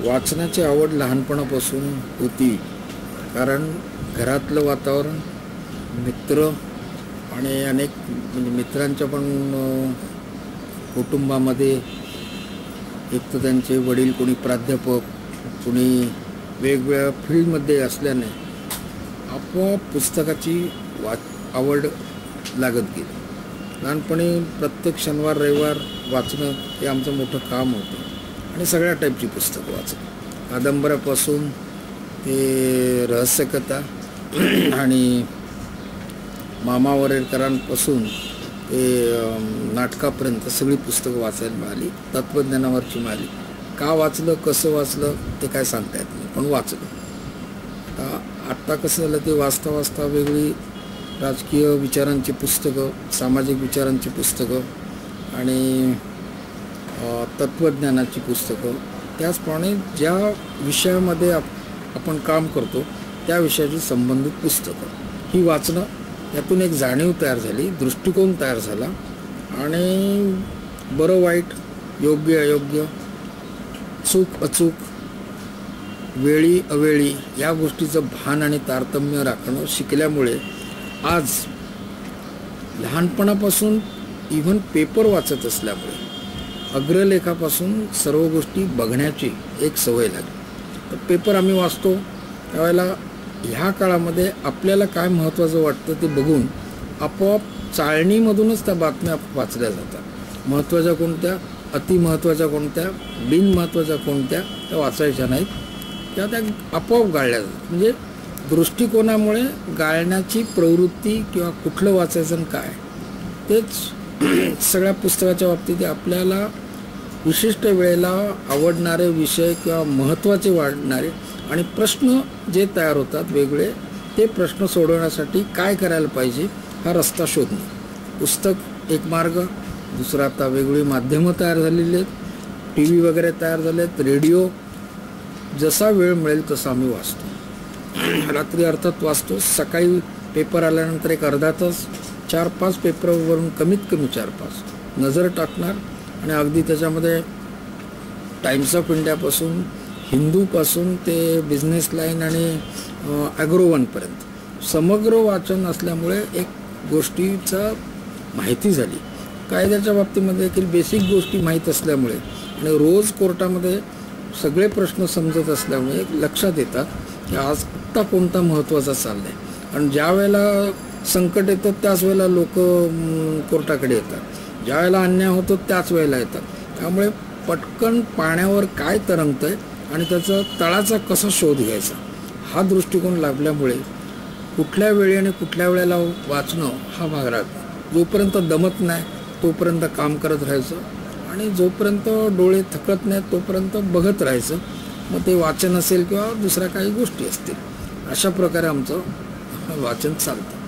वाचनाची आवड लहानपणापासून होती, कारण घरातलं वातावरण, मित्र आणि अनेक म्हणजे मित्रांच्या पण कुटुंबामध्ये एक तर त्यांचे वडील कोणी प्राध्यापक, कोणी वेगवेगळ्या फील्डमध्ये असल्याने आपोआप पुस्तकाची आवड लागत गेली. लहानपणी प्रत्येक शनिवार रविवार वाचणं हे आमचं मोठं काम होतं आणि सगळ्या टाईपची पुस्तकं वाचणं, कादंबऱ्यापासून ते रहस्यकथा आणि मामा वरेरकरांपासून ते नाटकापर्यंत सगळी पुस्तकं वाचायला मिळाली. तत्त्वज्ञानावरची मिळाली. का वाचलं, कसं वाचलं ते काय सांगता येत नाही, पण वाचलं. आत्ता कसं झालं, ते वाचता वाचता वेगळी राजकीय विचारांची पुस्तकं, सामाजिक विचारांची पुस्तकं आणि तत्त्वज्ञानाची पुस्तकं, त्याचप्रमाणे ज्या विषयामध्ये आपण काम करतो त्या विषयाची संबंधित पुस्तकं ही वाचणं, यातून एक जाणीव तयार झाली, दृष्टिकोन तयार झाला आणि बरं वाईट, योग्य अयोग्य, चूक अचूक, वेळी अवेळी या गोष्टीचं भान आणि तारतम्य राखणं शिकल्यामुळे आज लहानपणापासून इव्हन पेपर वाचत असल्यामुळे अग्रलेखापासून सर्व गोष्टी बघण्याची एक सवय लागली. तर पेपर आम्ही वाचतो त्यावेळेला ह्या काळामध्ये आपल्याला काय महत्त्वाचं वाटतं ते बघून आपोआप चाळणीमधूनच त्या बातम्या वाचल्या जातात. महत्त्वाच्या कोणत्या, अतिमहत्त्वाच्या कोणत्या, बिनमहत्त्वाच्या कोणत्या त्या वाचायच्या नाहीत, त्या आपोआप गाळल्या जातात. म्हणजे दृष्टिकोनामुळे गाळण्याची प्रवृत्ती किंवा कुठलं वाचायचं आणि काय तेच सगळ्या पुस्तकाच्या बाबतीत आपल्याला विशिष्ट वेळेला आवडणारे विषय किंवा महत्त्वाचे वाढणारे आणि प्रश्न जे तयार होतात वेगळे, ते प्रश्न सोडवण्यासाठी काय करायला पाहिजे हा रस्ता शोधणे. पुस्तक एक मार्ग, दुसरा आता वेगवेगळी माध्यमं तयार झालेली आहेत, टी व्ही वगैरे तयार झाले आहेत, रेडिओ. जसा वेळ मिळेल तसा आम्ही वाचतो. रात्री अर्थात वाचतो, सकाळी पेपर आल्यानंतर एक अर्धा तास 4-5 पेपरवरून कमीत कमी 4-5 नजर टाकणार आणि अगदी त्याच्यामध्ये टाइम्स ऑफ इंडियापासून, हिंदूपासून ते बिझनेस लाईन आणि ॲग्रोवनपर्यंत समग्र वाचन असल्यामुळे एक गोष्टीचा माहिती झाली. कायद्याच्या बाबतीमध्ये देखील बेसिक गोष्टी माहीत असल्यामुळे आणि रोज कोर्टामध्ये सगळे प्रश्न समजत असल्यामुळे लक्षात येतात की आज आत्ता कोणता महत्त्वाचा चालला आहे. आणि ज्या वेळेला संकट येतं त्याच वेळेला लोक कोर्टाकडे येतात, ज्या वेळेला अन्याय होतो त्याच वेळेला येतात. त्यामुळे पटकन पाण्यावर काय तरंगतं आहे आणि त्याचा तळाचा कसा शोध घ्यायचा हा दृष्टिकोन लाभल्यामुळे कुठल्या वेळी आणि कुठल्या वेळेला वाचणं हा भाग राहतो. जोपर्यंत दमत नाही तोपर्यंत काम करत राहायचं आणि जोपर्यंत डोळे थकत नाहीत तोपर्यंत बघत राहायचं. मग ते वाचन असेल किंवा दुसऱ्या काही गोष्टी असतील, अशा प्रकारे आमचं वाचन चालतं.